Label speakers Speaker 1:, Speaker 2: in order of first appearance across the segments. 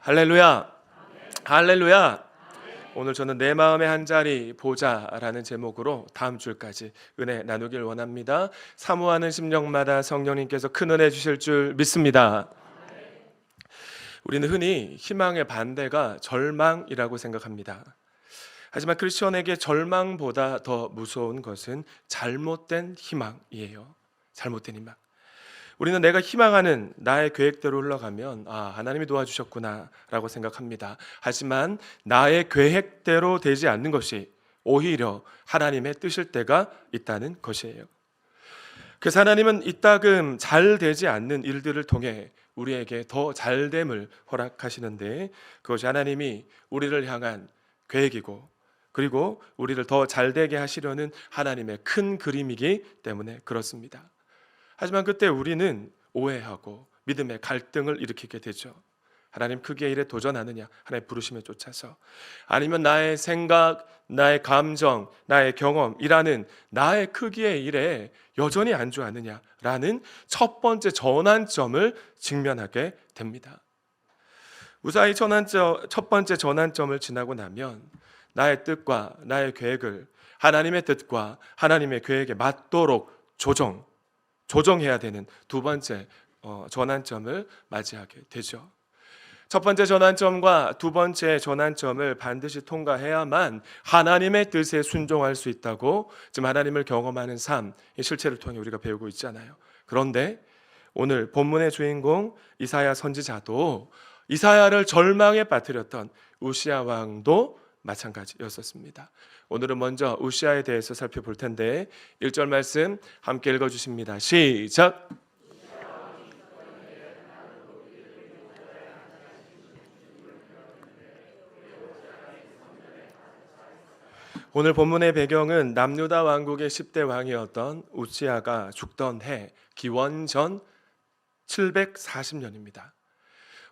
Speaker 1: 할렐루야. 할렐루야. 오늘 저는 내 마음의 한 자리 보자라는 제목으로 다음 주까지 은혜 나누길 원합니다. 사모하는 심령마다 성령님께서 큰 은혜 주실 줄 믿습니다. 우리는 흔히 희망의 반대가 절망이라고 생각합니다. 하지만 크리스천에게 절망보다 더 무서운 것은 잘못된 희망이에요. 잘못된 희망. 우리는 내가 희망하는 나의 계획대로 흘러가면 하나님이 도와주셨구나 라고 생각합니다. 하지만 나의 계획대로 되지 않는 것이 오히려 하나님의 뜻일 때가 있다는 것이에요. 그래서 하나님은 이따금 잘 되지 않는 일들을 통해 우리에게 더 잘됨을 허락하시는데, 그것이 하나님이 우리를 향한 계획이고, 그리고 우리를 더 잘되게 하시려는 하나님의 큰 그림이기 때문에 그렇습니다. 하지만 그때 우리는 오해하고 믿음의 갈등을 일으키게 되죠. 하나님 크기의 일에 도전하느냐, 하나님 부르심에 쫓아서, 아니면 나의 생각, 나의 감정, 나의 경험이라는 나의 크기의 일에 여전히 안주하느냐라는 첫 번째 전환점을 직면하게 됩니다. 무사히 첫 번째 전환점을 지나고 나면 나의 뜻과 나의 계획을 하나님의 뜻과 하나님의 계획에 맞도록 조정해야 되는 두 번째 전환점을 맞이하게 되죠. 첫 번째 전환점과 두 번째 전환점을 반드시 통과해야만 하나님의 뜻에 순종할 수 있다고 지금 하나님을 경험하는 삶, 이 실체를 통해 우리가 배우고 있잖아요. 그런데 오늘 본문의 주인공 이사야 선지자도 이사야를 절망에 빠뜨렸던 우시야 왕도 마찬가지였었습니다. 오늘은 먼저 우시야에 대해서 살펴볼 텐데 1절 말씀 함께 읽어주십니다. 시작. 오늘 본문의 배경은 남유다 왕국의 10대 왕이었던 우시야가 죽던 해 기원전 740년입니다.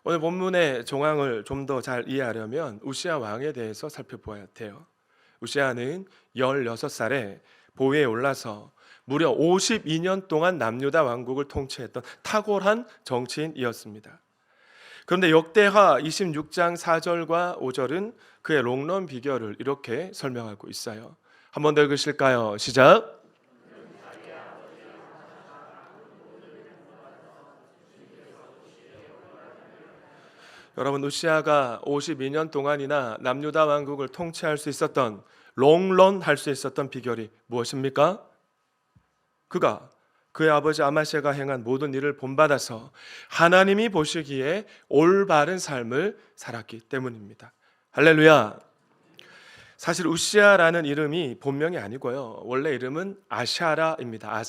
Speaker 1: 오늘 본문의 정황을 좀 더 잘 이해하려면 우시야 왕에 대해서 살펴보아야 돼요. 우시야는 16살에 보위에 올라서 무려 52년 동안 남유다 왕국을 통치했던 탁월한 정치인이었습니다. 그런데 역대하 26장 4절과 5절은 그의 롱런 비결을 이렇게 설명하고 있어요. 한 번 더 읽으실까요? 시작. 여러분, 우시야가 52년 동안이나 남유다 왕국을 통치할 수 있었던, 롱런 할 수 있었던 비결이 무엇입니까? 그가 그의 아버지 아마시아가 행한 모든 일을 본받아서 하나님이 보시기에 올바른 삶을 살았기 때문입니다. 할렐루야. 사실 우시야라는 이름이 본명이 아니고요, 원래 이름은 아샤라입니다.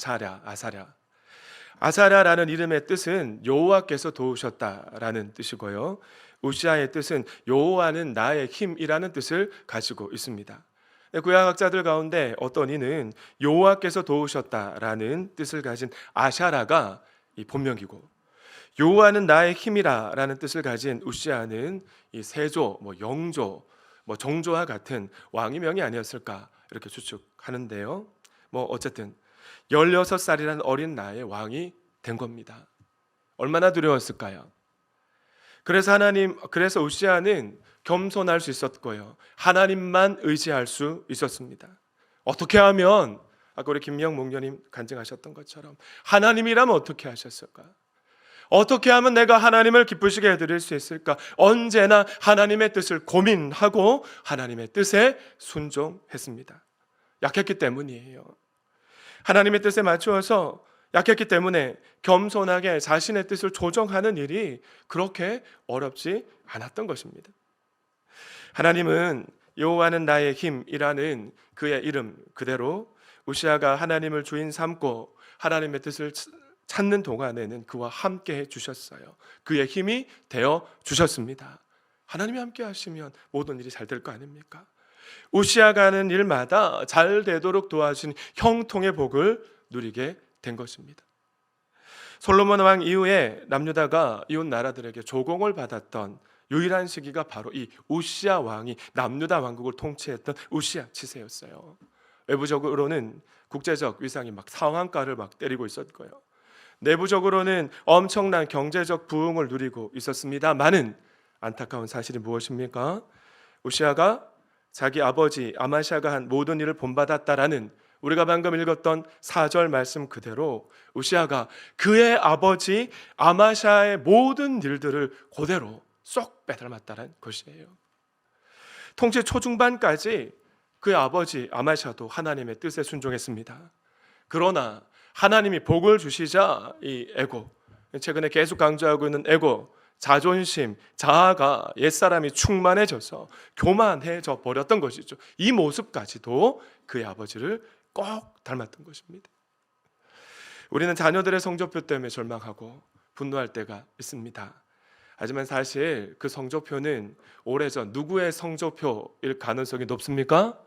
Speaker 1: 아사랴라는 이름의 뜻은 여호와께서 도우셨다라는 뜻이고요, 우시야의 뜻은 여호와는 나의 힘이라는 뜻을 가지고 있습니다. 구약학자들 가운데 어떤 이는 여호와께서 도우셨다라는 뜻을 가진 아샤라가 이 본명이고, 여호와는 나의 힘이라라는 뜻을 가진 우시야는 이 세조, 영조, 정조와 같은 왕의 명이 아니었을까 이렇게 추측하는데요. 어쨌든 16살이라는 어린 나이에 왕이 된 겁니다. 얼마나 두려웠을까요? 그래서 우시야는 겸손할 수 있었고요, 하나님만 의지할 수 있었습니다. 어떻게 하면, 아까 우리 김영 목녀님 간증하셨던 것처럼 하나님이라면 어떻게 하셨을까? 어떻게 하면 내가 하나님을 기쁘시게 해드릴 수 있을까? 언제나 하나님의 뜻을 고민하고 하나님의 뜻에 순종했습니다. 약했기 때문이에요. 하나님의 뜻에 맞추어서 약했기 때문에 겸손하게 자신의 뜻을 조정하는 일이 그렇게 어렵지 않았던 것입니다. 하나님은 여호와는 나의 힘이라는 그의 이름 그대로 우시야가 하나님을 주인 삼고 하나님의 뜻을 찾는 동안에는 그와 함께 해주셨어요. 그의 힘이 되어 주셨습니다. 하나님이 함께 하시면 모든 일이 잘 될 거 아닙니까? 우시야가 하는 일마다 잘 되도록 도와주신 형통의 복을 누리게 된 것입니다. 솔로몬 왕 이후에 남유다가 이웃 나라들에게 조공을 받았던 유일한 시기가 바로 이 우시야 왕이 남유다 왕국을 통치했던 우시야 치세였어요. 외부적으로는 국제적 위상이 상한가를 때리고 있었고요, 내부적으로는 엄청난 경제적 부흥을 누리고 있었습니다만은 안타까운 사실이 무엇입니까? 우시아가 자기 아버지 아마샤가 한 모든 일을 본받았다라는 우리가 방금 읽었던 4절 말씀 그대로 우시아가 그의 아버지 아마샤의 모든 일들을 그대로 쏙 빼닮았다는 것이에요. 통치 초중반까지 그의 아버지 아마샤도 하나님의 뜻에 순종했습니다. 그러나 하나님이 복을 주시자 이 에고, 최근에 계속 강조하고 있는 에고, 자존심, 자아가 옛사람이 충만해져서 교만해져 버렸던 것이죠. 이 모습까지도 그의 아버지를 꼭 닮았던 것입니다. 우리는 자녀들의 성적표 때문에 절망하고 분노할 때가 있습니다. 하지만 사실 그 성적표는 오래전 누구의 성적표일 가능성이 높습니까?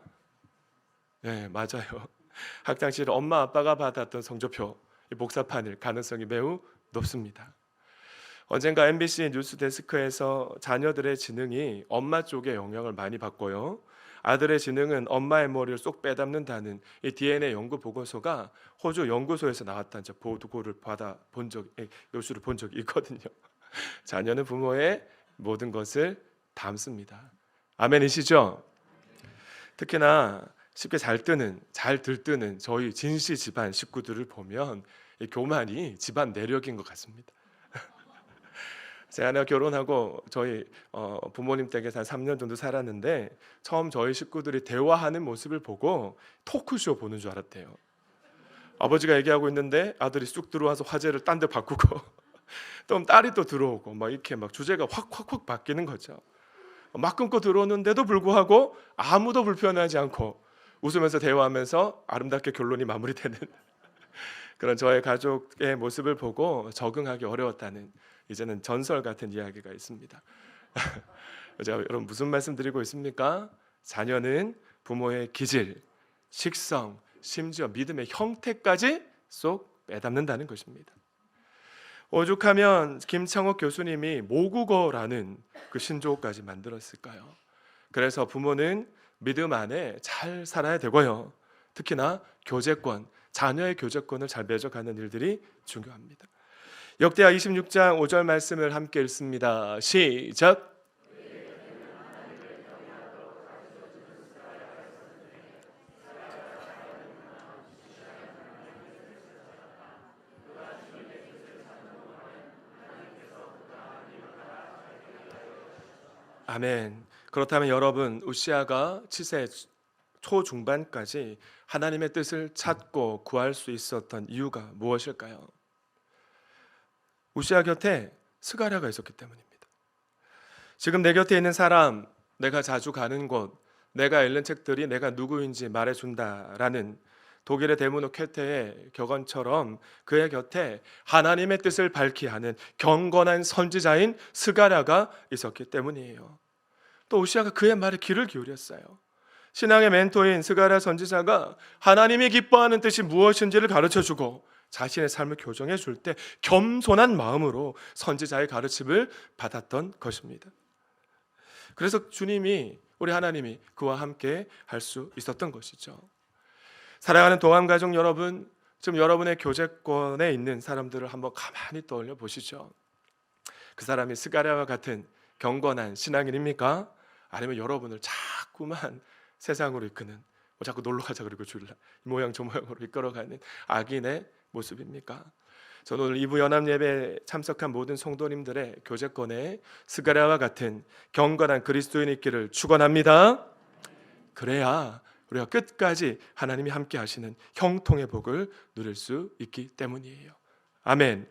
Speaker 1: 네, 맞아요. 학창시절 엄마 아빠가 받았던 성적표, 복사판일 가능성이 매우 높습니다. 언젠가 MBC 뉴스데스크에서 자녀들의 지능이 엄마 쪽에 영향을 많이 받고요, 아들의 지능은 엄마의 머리를 쏙 빼닮는다는 이 DNA 연구 보고서가 호주 연구소에서 나왔다는 보고를 받아 본 적, 뉴스를 본 적이 있거든요. 자녀는 부모의 모든 것을 닮습니다. 아멘이시죠? 특히나 쉽게 잘 들뜨는 저희 진씨 집안 식구들을 보면 이 교만이 집안 내력인 것 같습니다. 제 아내가 결혼하고 저희 부모님 댁에서 한 3년 정도 살았는데 처음 저희 식구들이 대화하는 모습을 보고 토크쇼 보는 줄 알았대요. 아버지가 얘기하고 있는데 아들이 쑥 들어와서 화제를 딴 데 바꾸고 또 딸이 또 들어오고 막 이렇게 막 주제가 확 바뀌는 거죠. 막 끊고 들어오는데도 불구하고 아무도 불편하지 않고 웃으면서 대화하면서 아름답게 결론이 마무리되는 그런 저의 가족의 모습을 보고 적응하기 어려웠다는, 이제는 전설 같은 이야기가 있습니다. 제가 여러분 무슨 말씀 드리고 있습니까? 자녀는 부모의 기질, 식성, 심지어 믿음의 형태까지 쏙 빼닮는다는 것입니다. 오죽하면 김창옥 교수님이 모국어라는 그 신조어까지 만들었을까요? 그래서 부모는 믿음 안에 잘 살아야 되고요, 특히나 교제권, 자녀의 교제권을 잘 맺어가는 일들이 중요합니다. 역대하 26장 5절 말씀을 함께 읽습니다. 시작. 아멘. 그렇다면 여러분, 우시아가 7세 초중반까지 하나님의 뜻을 찾고 구할 수 있었던 이유가 무엇일까요? 우시아 곁에 스가랴가 있었기 때문입니다. 지금 내 곁에 있는 사람, 내가 자주 가는 곳, 내가 읽는 책들이 내가 누구인지 말해준다라는 독일의 데모노 쾌테의 격언처럼 그의 곁에 하나님의 뜻을 밝히 하는 경건한 선지자인 스가랴가 있었기 때문이에요. 또 우시아가 그의 말에 귀를 기울였어요. 신앙의 멘토인 스가랴 선지자가 하나님이 기뻐하는 뜻이 무엇인지를 가르쳐주고 자신의 삶을 교정해 줄 때 겸손한 마음으로 선지자의 가르침을 받았던 것입니다. 그래서 주님이, 우리 하나님이 그와 함께 할 수 있었던 것이죠. 사랑하는 동암가족 여러분, 지금 여러분의 교제권에 있는 사람들을 한번 가만히 떠올려 보시죠. 그 사람이 스가랴와 같은 경건한 신앙인입니까? 아니면 여러분을 자꾸만 세상으로 이끄는, 자꾸 놀러 가자 그리고 줄라 이 모양 저 모양으로 이끌어가는 악인의 모습입니까? 저는 오늘 2부 연합예배에 참석한 모든 성도님들의 교제권에 스가랴와 같은 경건한 그리스도인이 있기를 축원합니다. 그래야 우리가 끝까지 하나님이 함께 하시는 형통의 복을 누릴 수 있기 때문이에요. 아멘.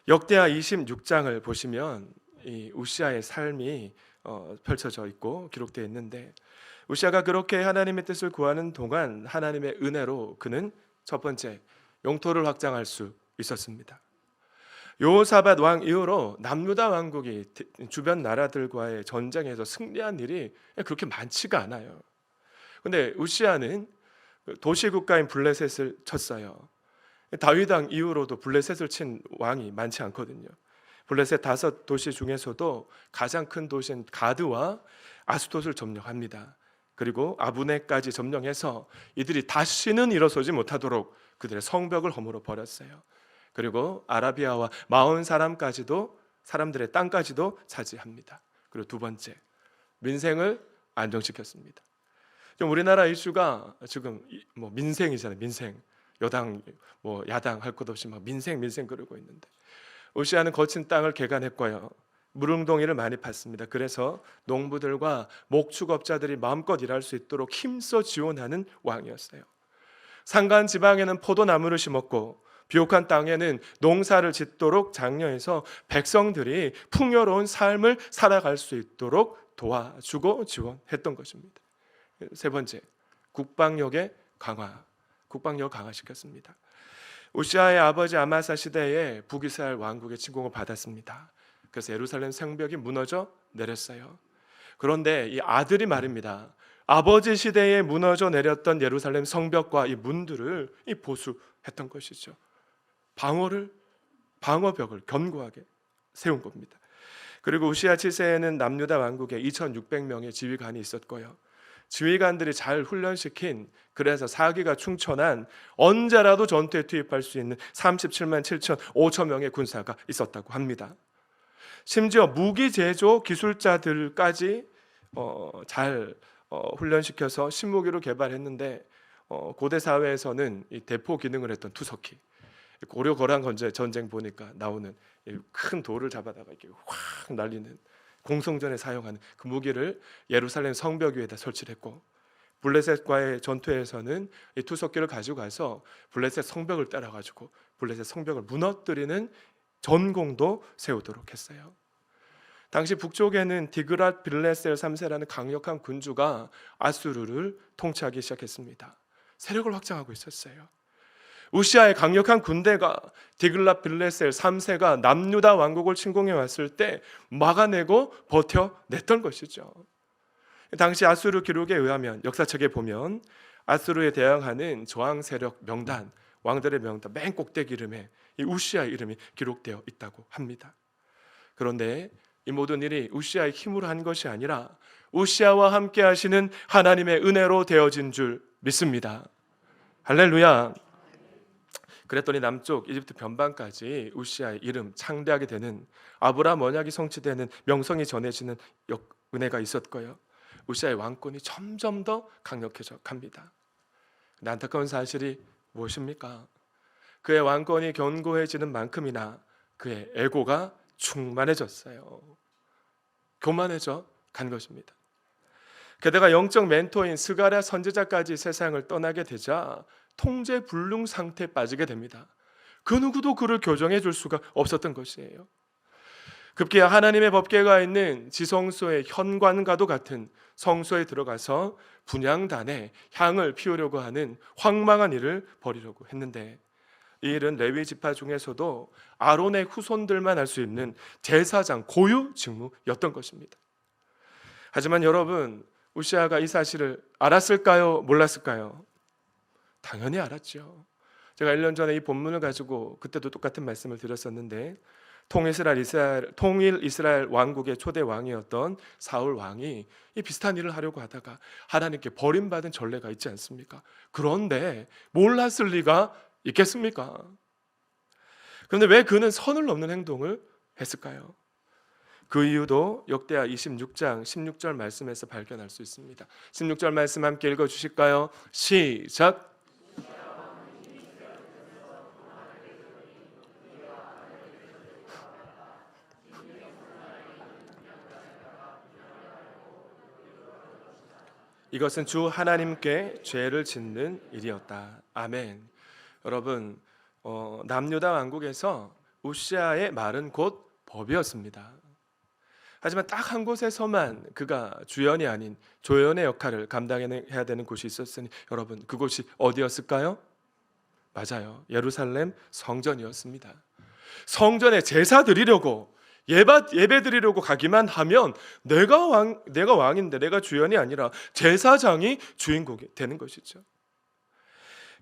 Speaker 1: 역대하 26장을 보시면 이 우시아의 삶이 펼쳐져 있고 기록되어 있는데, 우시아가 그렇게 하나님의 뜻을 구하는 동안 하나님의 은혜로 그는 첫 번째 영토를 확장할 수 있었습니다. 여호사밧 왕 이후로 남유다 왕국이 주변 나라들과의 전쟁에서 승리한 일이 그렇게 많지가 않아요. 근데 우시아는 도시 국가인 블레셋을 쳤어요. 다윗 왕 이후로도 블레셋을 친 왕이 많지 않거든요. 블레셋 5도시 중에서도 가장 큰 도시인 가드와 아스돗을 점령합니다. 그리고 아브네까지 점령해서 이들이 다시는 일어서지 못하도록 그들의 성벽을 허물어 버렸어요. 그리고 아라비아와 마온 사람까지도 사람들의 땅까지도 차지합니다. 그리고 두 번째, 민생을 안정시켰습니다. 좀 우리나라 이슈가 지금 뭐 민생이잖아요. 민생. 여당 뭐 야당 할 것 없이 막 민생 그러고 있는데, 우시아는 거친 땅을 개간했고요, 무릉동이를 많이 팠습니다. 그래서 농부들과 목축업자들이 마음껏 일할 수 있도록 힘써 지원하는 왕이었어요. 산간 지방에는 포도나무를 심었고 비옥한 땅에는 농사를 짓도록 장려해서 백성들이 풍요로운 삶을 살아갈 수 있도록 도와주고 지원했던 것입니다. 세 번째, 국방력을 강화시켰습니다. 우시아의 아버지 아마사 시대에 북이스라엘 왕국의 침공을 받았습니다. 그래서 예루살렘 성벽이 무너져 내렸어요. 그런데 이 아들이 말입니다. 아버지 시대에 무너져 내렸던 예루살렘 성벽과 이 문들을 보수했던 것이죠. 방어벽을 견고하게 세운 겁니다. 그리고 우시아 7세에는 남유다 왕국에 2600명의 지휘관이 있었고요, 지휘관들이 잘 훈련시킨, 그래서 사기가 충천한, 언제라도 전투에 투입할 수 있는 37만 7천 5천 명의 군사가 있었다고 합니다. 심지어 무기 제조 기술자들까지 잘 훈련시켜서 신무기로 개발했는데, 고대 사회에서는 이 대포 기능을 했던 투석기, 고려 거란 전쟁 보니까 나오는 큰 돌을 잡아다가 이렇게 확 날리는, 공성전에 사용하는 그 무기를 예루살렘 성벽 위에다 설치를 했고, 블레셋과의 전투에서는 이 투석기를 가지고 가서 블레셋 성벽을 때려가지고 블레셋 성벽을 무너뜨리는 전공도 세우도록 했어요. 당시 북쪽에는 디그랏 빌레셀 3세라는 강력한 군주가 아수르를 통치하기 시작했습니다. 세력을 확장하고 있었어요. 우시아의 강력한 군대가 디글랏 빌레셀 3세가 남유다 왕국을 침공해 왔을 때 막아내고 버텨냈던 것이죠. 당시 아수르 기록에 의하면, 역사책에 보면 아수르에 대항하는 저항 세력 명단, 왕들의 명단 맨 꼭대기 이름에 이 우시아의 이름이 기록되어 있다고 합니다. 그런데 이 모든 일이 우시아의 힘으로 한 것이 아니라 우시아와 함께 하시는 하나님의 은혜로 되어진 줄 믿습니다. 할렐루야. 그랬더니 남쪽 이집트 변방까지 우시아의 이름 창대하게 되는, 아브라함 언약이 성취되는, 명성이 전해지는 은혜가 있었고요, 우시아의 왕권이 점점 더 강력해져 갑니다. 근데 안타까운 사실이 무엇입니까? 그의 왕권이 견고해지는 만큼이나 그의 에고가 충만해졌어요. 교만해져 간 것입니다. 게다가 영적 멘토인 스가랴 선지자까지 세상을 떠나게 되자 통제불능 상태에 빠지게 됩니다. 그 누구도 그를 교정해 줄 수가 없었던 것이에요. 급기야 하나님의 법궤가 있는 지성소의 현관과도 같은 성소에 들어가서 분향단에 향을 피우려고 하는 황망한 일을 벌이려고 했는데, 이 일은 레위 지파 중에서도 아론의 후손들만 할 수 있는 제사장 고유 직무였던 것입니다. 하지만 여러분, 우시아가 이 사실을 알았을까요? 몰랐을까요? 당연히 알았죠. 제가 1년 전에 이 본문을 가지고 그때도 똑같은 말씀을 드렸었는데, 통일 이스라엘 왕국의 초대 왕이었던 사울 왕이 이 비슷한 일을 하려고 하다가 하나님께 버림받은 전례가 있지 않습니까? 그런데 몰랐을 리가 있겠습니까? 그런데 왜 그는 선을 넘는 행동을 했을까요? 그 이유도 역대하 26장 16절 말씀에서 발견할 수 있습니다. 16절 말씀 함께 읽어주실까요? 시작! 이것은 주 하나님께 죄를 짓는 일이었다. 아멘. 여러분, 남유다 왕국에서 우시아의 말은 곧 법이었습니다. 하지만 딱 한 곳에서만 그가 주연이 아닌 조연의 역할을 감당해야 되는 곳이 있었으니, 여러분, 그곳이 어디였을까요? 맞아요, 예루살렘 성전이었습니다. 성전에 제사 드리려고, 예배 드리려고 가기만 하면 내가 왕인데, 내가 주연이 아니라 제사장이 주인공이 되는 것이죠.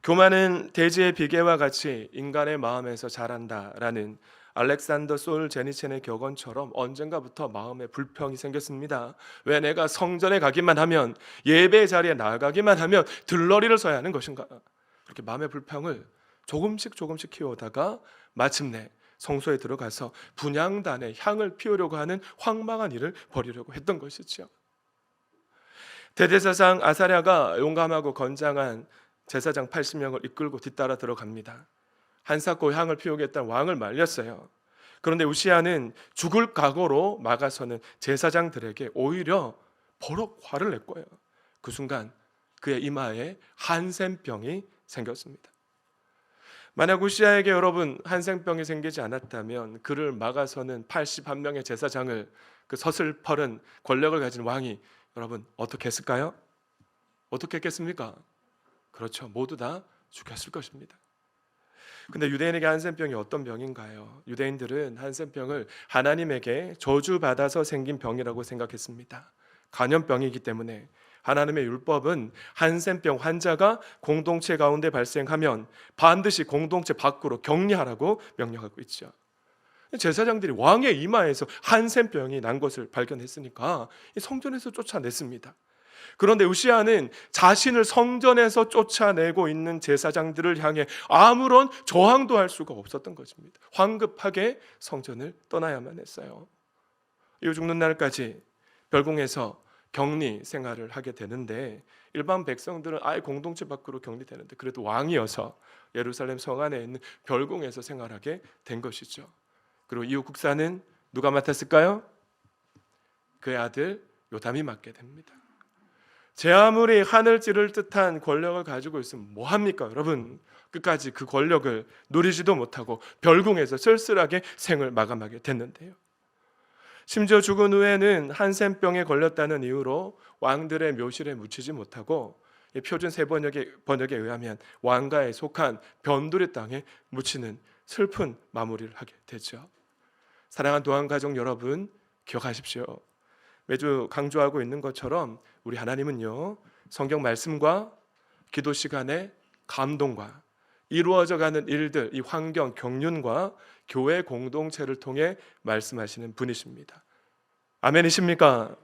Speaker 1: 교만은 대지의 비계와 같이 인간의 마음에서 자란다라는 알렉산더 솔제니첸의 격언처럼 언젠가부터 마음에 불평이 생겼습니다. 왜 내가 성전에 가기만 하면, 예배 자리에 나가기만 하면 들러리를 서야 하는 것인가? 그렇게 마음의 불평을 조금씩 키워오다가 마침내 성소에 들어가서 분향단에 향을 피우려고 하는 황망한 일을 벌이려고 했던 것이죠. 대제사장 아사랴가 용감하고 건장한 제사장 80명을 이끌고 뒤따라 들어갑니다. 한사코 향을 피우겠다는 왕을 말렸어요. 그런데 우시아는 죽을 각오로 막아서는 제사장들에게 오히려 버럭 화를 낼 거예요. 그 순간 그의 이마에 한센병이 생겼습니다. 만약 우시아에게 여러분 한센병이 생기지 않았다면 그를 막아서는 81명의 제사장을, 그 서슬퍼른 권력을 가진 왕이 여러분 어떻게 했을까요? 어떻게 했겠습니까? 그렇죠. 모두 다 죽였을 것입니다. 근데 유대인에게 한센병이 어떤 병인가요? 유대인들은 한센병을 하나님에게 저주받아서 생긴 병이라고 생각했습니다. 간염병이기 때문에 하나님의 율법은 한센병 환자가 공동체 가운데 발생하면 반드시 공동체 밖으로 격리하라고 명령하고 있죠. 제사장들이 왕의 이마에서 한센병이 난 것을 발견했으니까 성전에서 쫓아냈습니다. 그런데 우시아는 자신을 성전에서 쫓아내고 있는 제사장들을 향해 아무런 저항도 할 수가 없었던 것입니다. 황급하게 성전을 떠나야만 했어요. 이후 죽는 날까지 별궁에서 격리 생활을 하게 되는데, 일반 백성들은 아예 공동체 밖으로 격리되는데 그래도 왕이어서 예루살렘 성 안에 있는 별궁에서 생활하게 된 것이죠. 그리고 이후 국사는 누가 맡았을까요? 그의 아들 요담이 맡게 됩니다. 제 아무리 하늘 찌를 듯한 권력을 가지고 있으면 뭐합니까 여러분? 끝까지 그 권력을 누리지도 못하고 별궁에서 쓸쓸하게 생을 마감하게 됐는데요. 심지어 죽은 후에는 한센병에 걸렸다는 이유로 왕들의 묘실에 묻히지 못하고 표준 세 번역에 의하면 왕가에 속한 변두리 땅에 묻히는 슬픈 마무리를 하게 되죠. 사랑하는 도안가족 여러분, 기억하십시오. 매주 강조하고 있는 것처럼 우리 하나님은요, 성경 말씀과 기도 시간에 감동과 이루어져가는 일들, 이 환경, 경륜과 교회 공동체를 통해 말씀하시는 분이십니다. 아멘이십니까?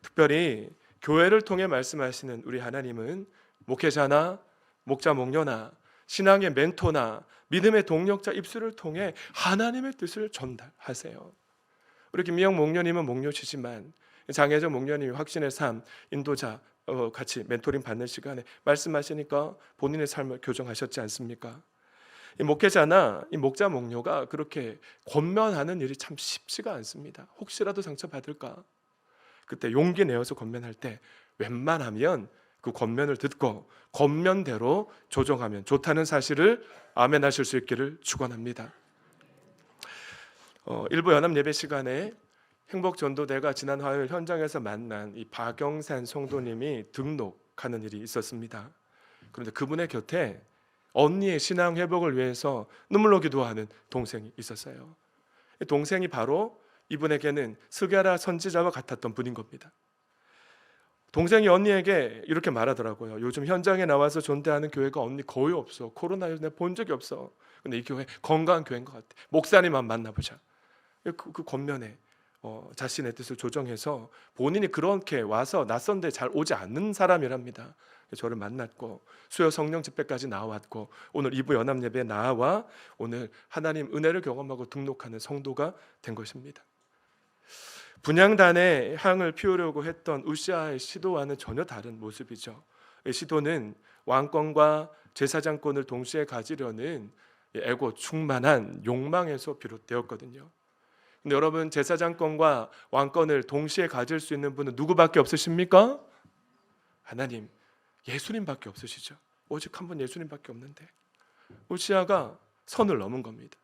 Speaker 1: 특별히 교회를 통해 말씀하시는 우리 하나님은 목회자나 목자 목녀나 신앙의 멘토나 믿음의 동력자 입술을 통해 하나님의 뜻을 전달하세요. 우리 김미영 목녀님은 목녀시지만 장혜정 목녀님이 확신의 삶 인도자 같이 멘토링 받는 시간에 말씀하시니까 본인의 삶을 교정하셨지 않습니까? 이 목회자나 이 목자 목녀가 그렇게 권면하는 일이 참 쉽지가 않습니다. 혹시라도 상처받을까? 그때 용기 내어서 권면할 때 웬만하면 그 권면을 듣고 권면대로 조정하면 좋다는 사실을 아멘하실 수 있기를 축원합니다. 일부 연합 예배 시간에 행복전도대가 지난 화요일 현장에서 만난 이 박영산 성도님이 등록하는 일이 있었습니다. 그런데 그분의 곁에 언니의 신앙 회복을 위해서 눈물로 기도하는 동생이 있었어요. 동생이 바로 이분에게는 스가랴 선지자와 같았던 분인 겁니다. 동생이 언니에게 이렇게 말하더라고요. 요즘 현장에 나와서 존대하는 교회가 언니 거의 없어. 코로나19 내가 본 적이 없어. 근데 이 교회 건강한 교회인 것 같아. 목사님만 만나보자. 그 겉면에 자신의 뜻을 조정해서 본인이 그렇게 와서 낯선데 잘 오지 않는 사람이랍니다. 저를 만났고 수요 성령 집회까지 나왔고 오늘 2부 연합 예배에 나와 오늘 하나님 은혜를 경험하고 등록하는 성도가 된 것입니다. 분향단에 향을 피우려고 했던 우시아의 시도와는 전혀 다른 모습이죠. 이 시도는 왕권과 제사장권을 동시에 가지려는 애고 충만한 욕망에서 비롯되었거든요. 근데 여러분, 제사장권과 왕권을 동시에 가질 수 있는 분은 누구밖에 없으십니까? 하나님, 예수님밖에 없으시죠. 오직 한 분 예수님밖에 없는데 우시아가 선을 넘은 겁니다.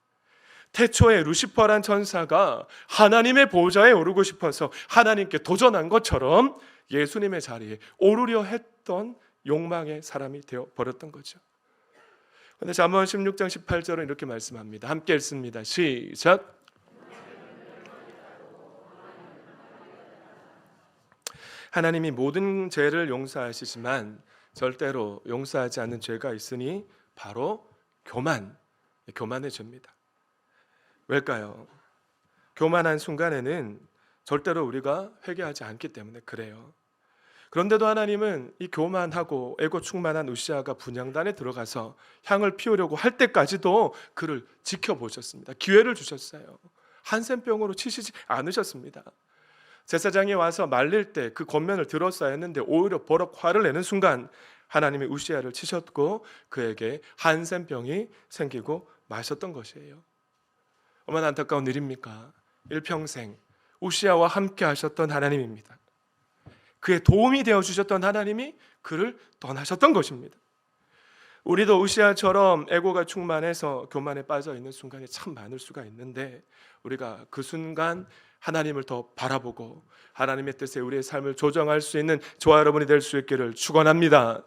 Speaker 1: 태초에 루시퍼란 천사가 하나님의 보좌에 오르고 싶어서 하나님께 도전한 것처럼 예수님의 자리에 오르려 했던 욕망의 사람이 되어 버렸던 거죠. 그런데 잠언 16장 18절은 이렇게 말씀합니다. 함께 읽습니다. 시작. 하나님이 모든 죄를 용서하시지만 절대로 용서하지 않는 죄가 있으니 바로 교만의 죄입니다. 왜일까요? 교만한 순간에는 절대로 우리가 회개하지 않기 때문에 그래요. 그런데도 하나님은 이 교만하고 에고 충만한 우시아가 분향단에 들어가서 향을 피우려고 할 때까지도 그를 지켜보셨습니다. 기회를 주셨어요. 한센병으로 치시지 않으셨습니다. 제사장이 와서 말릴 때 그 겉면을 들었어야 했는데 오히려 버럭 화를 내는 순간 하나님이 우시아를 치셨고 그에게 한센병이 생기고 마셨던 것이에요. 얼마나 안타까운 일입니까? 일평생 우시아와 함께 하셨던 하나님입니다. 그의 도움이 되어 주셨던 하나님이 그를 떠나셨던 것입니다. 우리도 우시아처럼 에고가 충만해서 교만에 빠져 있는 순간이 참 많을 수가 있는데 우리가 그 순간 하나님을 더 바라보고 하나님의 뜻에 우리의 삶을 조정할 수 있는 저와 여러분이 될 수 있기를 축원합니다.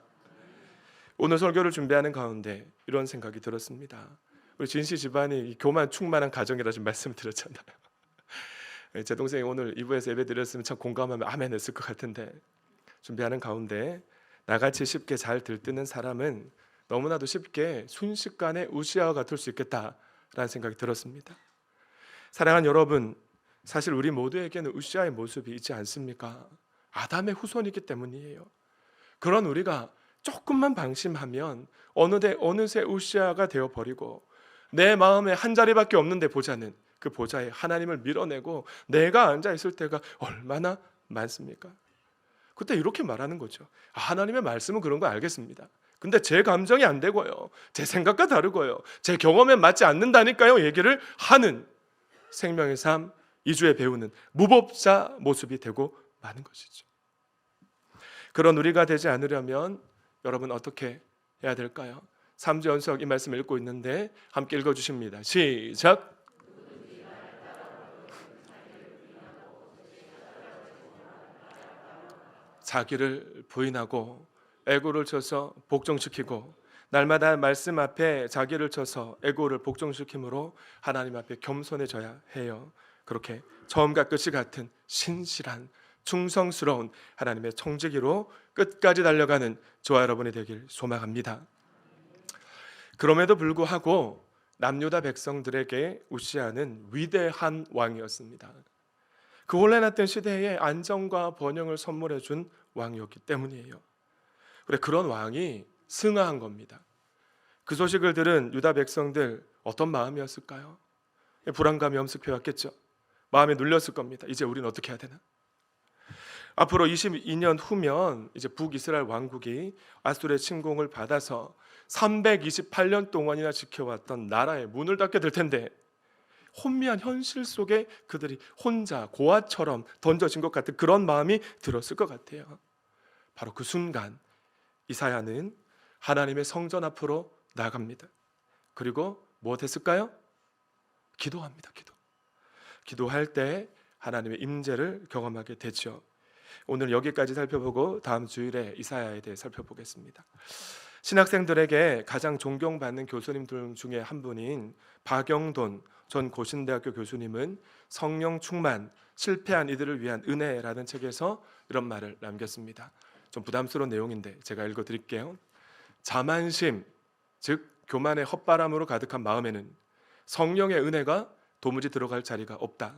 Speaker 1: 오늘 설교를 준비하는 가운데 이런 생각이 들었습니다. 우리 진씨 집안이 교만 충만한 가정이라 좀 말씀을 드렸잖아요. 제 동생이 오늘 2부에서 예배 드렸으면 참 공감하면 아멘 했을 것 같은데 준비하는 가운데 나같이 쉽게 잘 들뜨는 사람은 너무나도 쉽게 순식간에 우시아와 같을 수 있겠다라는 생각이 들었습니다. 사랑하는 여러분, 사실 우리 모두에게는 우시아의 모습이 있지 않습니까? 아담의 후손이기 때문이에요. 그런 우리가 조금만 방심하면 어느새 우시아가 되어버리고 내 마음에 한 자리밖에 없는데 보자는 그 보좌에 하나님을 밀어내고 내가 앉아있을 때가 얼마나 많습니까? 그때 이렇게 말하는 거죠. 하나님의 말씀은 그런 거 알겠습니다. 근데 제 감정이 안 되고요, 제 생각과 다르고요, 제 경험에 맞지 않는다니까요 얘기를 하는 생명의 삶 2주에 배우는 무법자 모습이 되고 마는 것이죠. 그런 우리가 되지 않으려면 여러분 어떻게 해야 될까요? 3주 연속 이 말씀을 읽고 있는데 함께 읽어주십니다. 시작. 자기를 부인하고 에고를 쳐서 복종시키고 날마다 말씀 앞에 자기를 쳐서 에고를 복종시킴으로 하나님 앞에 겸손해져야 해요. 그렇게 처음과 끝이 같은 신실한 충성스러운 하나님의 청지기로 끝까지 달려가는 저와 여러분이 되길 소망합니다. 그럼에도 불구하고 남유다 백성들에게 우시아는 위대한 왕이었습니다. 그 혼란했던 시대에 안정과 번영을 선물해 준 왕이었기 때문이에요. 그래, 그런 왕이 승하한 겁니다. 그 소식을 들은 유다 백성들 어떤 마음이었을까요? 불안감이 엄습해 왔겠죠. 마음에 눌렸을 겁니다. 이제 우리는 어떻게 해야 되나? 앞으로 22년 후면 이제 북이스라엘 왕국이 아수르의 침공을 받아서 328년 동안이나 지켜왔던 나라의 문을 닫게 될 텐데 혼미한 현실 속에 그들이 혼자 고아처럼 던져진 것 같은 그런 마음이 들었을 것 같아요. 바로 그 순간 이사야는 하나님의 성전 앞으로 나갑니다. 그리고 무엇했을까요? 기도합니다. 기도할 때 하나님의 임재를 경험하게 되죠. 오늘 여기까지 살펴보고 다음 주일에 이사야에 대해 살펴보겠습니다. 신학생들에게 가장 존경받는 교수님들 중에 한 분인 박영돈 전 고신대학교 교수님은 성령 충만, 실패한 이들을 위한 은혜라는 책에서 이런 말을 남겼습니다. 좀 부담스러운 내용인데 제가 읽어드릴게요. 자만심, 즉 교만의 헛바람으로 가득한 마음에는 성령의 은혜가 도무지 들어갈 자리가 없다.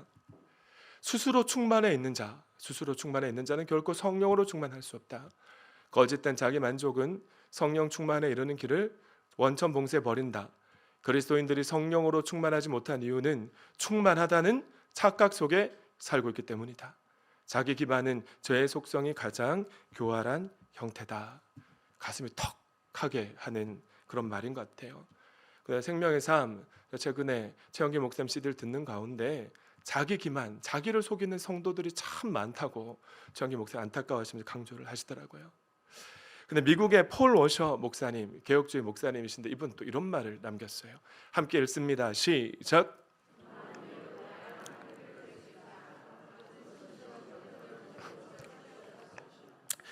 Speaker 1: 스스로 충만해 있는 자는 결코 성령으로 충만할 수 없다. 거짓된 자기 만족은 성령 충만에 이르는 길을 원천봉쇄 버린다. 그리스도인들이 성령으로 충만하지 못한 이유는 충만하다는 착각 속에 살고 있기 때문이다. 자기 기반은 죄의 속성이 가장 교활한 형태다. 가슴이 턱하게 하는 그런 말인 것 같아요. 생명의 삶, 최근에 최영기 목사님 CD를 듣는 가운데 자기 기만, 자기를 속이는 성도들이 참 많다고 최영기 목사님 안타까워하시면서 강조를 하시더라고요. 근데 미국의 폴 워셔 목사님, 개혁주의 목사님이신데 이분 또 이런 말을 남겼어요. 함께 읽습니다. 시작.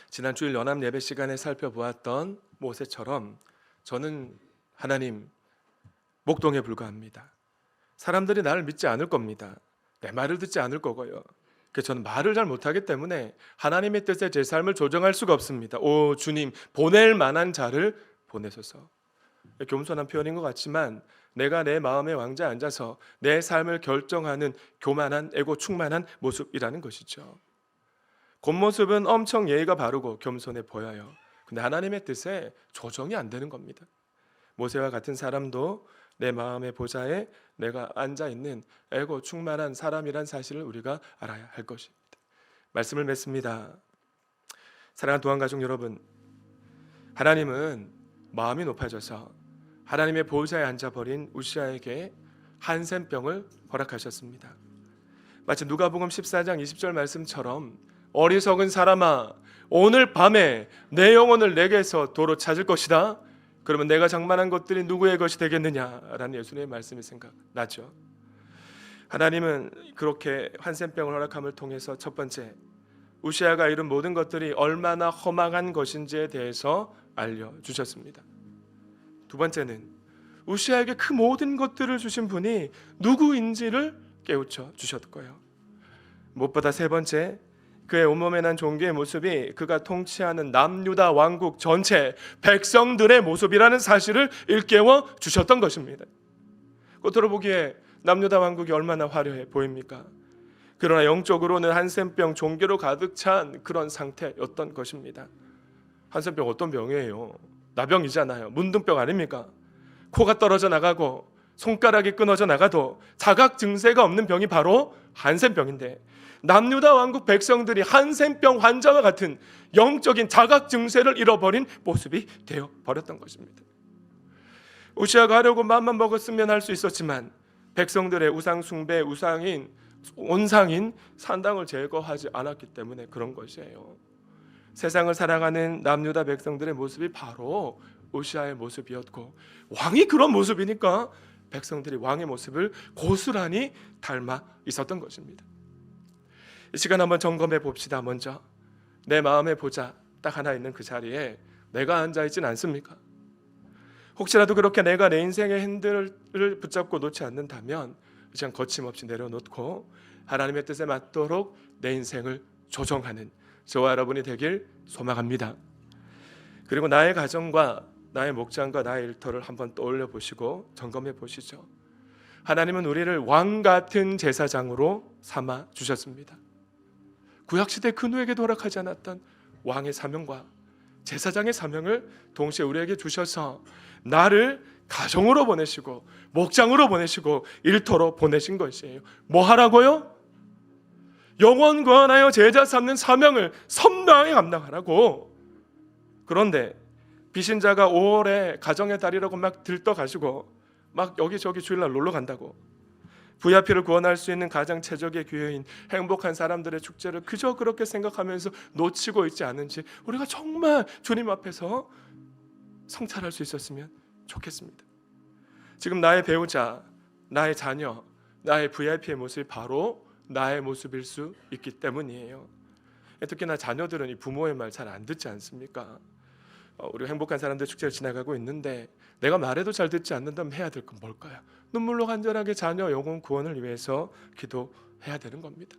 Speaker 1: 지난 주일 연합 예배 시간에 살펴보았던 모세처럼 저는 하나님 목동에 불과합니다. 사람들이 나를 믿지 않을 겁니다. 내 말을 듣지 않을 거고요. 저는 말을 잘 못하기 때문에 하나님의 뜻에 제 삶을 조정할 수가 없습니다. 오 주님, 보낼 만한 자를 보내소서. 겸손한 표현인 것 같지만 내가 내 마음의 왕자에 앉아서 내 삶을 결정하는 교만한 에고 충만한 모습이라는 것이죠. 겉모습은 엄청 예의가 바르고 겸손해 보여요. 근데 하나님의 뜻에 조정이 안 되는 겁니다. 모세와 같은 사람도 내 마음의 보좌에 내가 앉아 있는 애고 충만한 사람이란 사실을 우리가 알아야 할 것입니다. 말씀을 맺습니다. 사랑하는 도안가족 여러분, 하나님은 마음이 높아져서 하나님의 보좌에 앉아버린 우시아에게 한센병을 허락하셨습니다. 마치 누가복음 14장 20절 말씀처럼 어리석은 사람아, 오늘 밤에 내 영혼을 내게서 도로 찾을 것이다. 그러면 내가 장만한 것들이 누구의 것이 되겠느냐라는 예수님의 말씀이 생각나죠. 하나님은 그렇게 한센병을 허락함을 통해서 첫 번째, 우시아가 이룬 모든 것들이 얼마나 허망한 것인지에 대해서 알려주셨습니다. 두 번째는 우시아에게 그 모든 것들을 주신 분이 누구인지를 깨우쳐 주셨고요. 무엇보다 세 번째, 그의 온몸에 난 종교의 모습이 그가 통치하는 남유다 왕국 전체 백성들의 모습이라는 사실을 일깨워 주셨던 것입니다. 겉으로 보기에 남유다 왕국이 얼마나 화려해 보입니까? 그러나 영적으로는 한센병 종교로 가득 찬 그런 상태였던 것입니다. 한센병 어떤 병이에요? 나병이잖아요. 문둥병 아닙니까? 코가 떨어져 나가고 손가락이 끊어져 나가도 자각 증세가 없는 병이 바로 한센병인데, 남유다 왕국 백성들이 한센병 환자와 같은 영적인 자각 증세를 잃어버린 모습이 되어 버렸던 것입니다. 우시아가 하려고 마음만 먹었으면 할 수 있었지만 백성들의 우상 숭배, 우상인 온상인 산당을 제거하지 않았기 때문에 그런 것이에요. 세상을 살아가는 남유다 백성들의 모습이 바로 우시아의 모습이었고, 왕이 그런 모습이니까 백성들이 왕의 모습을 고스란히 닮아 있었던 것입니다. 이 시간 한번 점검해 봅시다. 먼저 내 마음의 보좌 딱 하나 있는 그 자리에 내가 앉아 있진 않습니까? 혹시라도 그렇게 내가 내 인생의 핸들을 붙잡고 놓지 않는다면 이 시간 거침없이 내려놓고 하나님의 뜻에 맞도록 내 인생을 조정하는 저와 여러분이 되길 소망합니다. 그리고 나의 가정과 나의 목장과 나의 일터를 한번 떠올려 보시고 점검해 보시죠. 하나님은 우리를 왕 같은 제사장으로 삼아 주셨습니다. 구약시대 그 누에게도 허락하지 않았던 왕의 사명과 제사장의 사명을 동시에 우리에게 주셔서 나를 가정으로 보내시고 목장으로 보내시고 일터로 보내신 것이에요. 뭐 하라고요? 영원 구원하여 제자 삼는 사명을 선명하게 감당하라고. 그런데 비신자가 5월에 가정의 달이라고 막 들떠가시고 막 여기저기 주일날 놀러 간다고, VIP를 구원할 수 있는 가장 최적의 기회인 행복한 사람들의 축제를 그저 그렇게 생각하면서 놓치고 있지 않은지 우리가 정말 주님 앞에서 성찰할 수 있었으면 좋겠습니다. 지금 나의 배우자, 나의 자녀, 나의 VIP의 모습이 바로 나의 모습일 수 있기 때문이에요. 특히나 자녀들은 이 부모의 말 잘 안 듣지 않습니까? 우리 행복한 사람들 축제를 지나가고 있는데 내가 말해도 잘 듣지 않는다면 해야 될 건 뭘까요? 눈물로 간절하게 자녀 영혼 구원을 위해서 기도해야 되는 겁니다.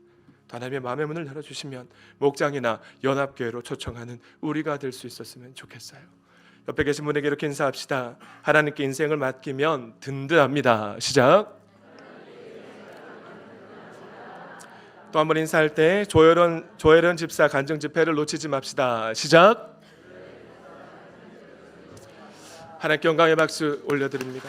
Speaker 1: 하나님의 마음의 문을 열어주시면 목장이나 연합교회로 초청하는 우리가 될 수 있었으면 좋겠어요. 옆에 계신 분에게 이렇게 인사합시다. 하나님께 인생을 맡기면 든든합니다. 시작. 또 한 번 인사할 때 조혜련 집사 간증 집회를 놓치지 맙시다. 시작. 하나님께 영광의 박수 올려드립니다.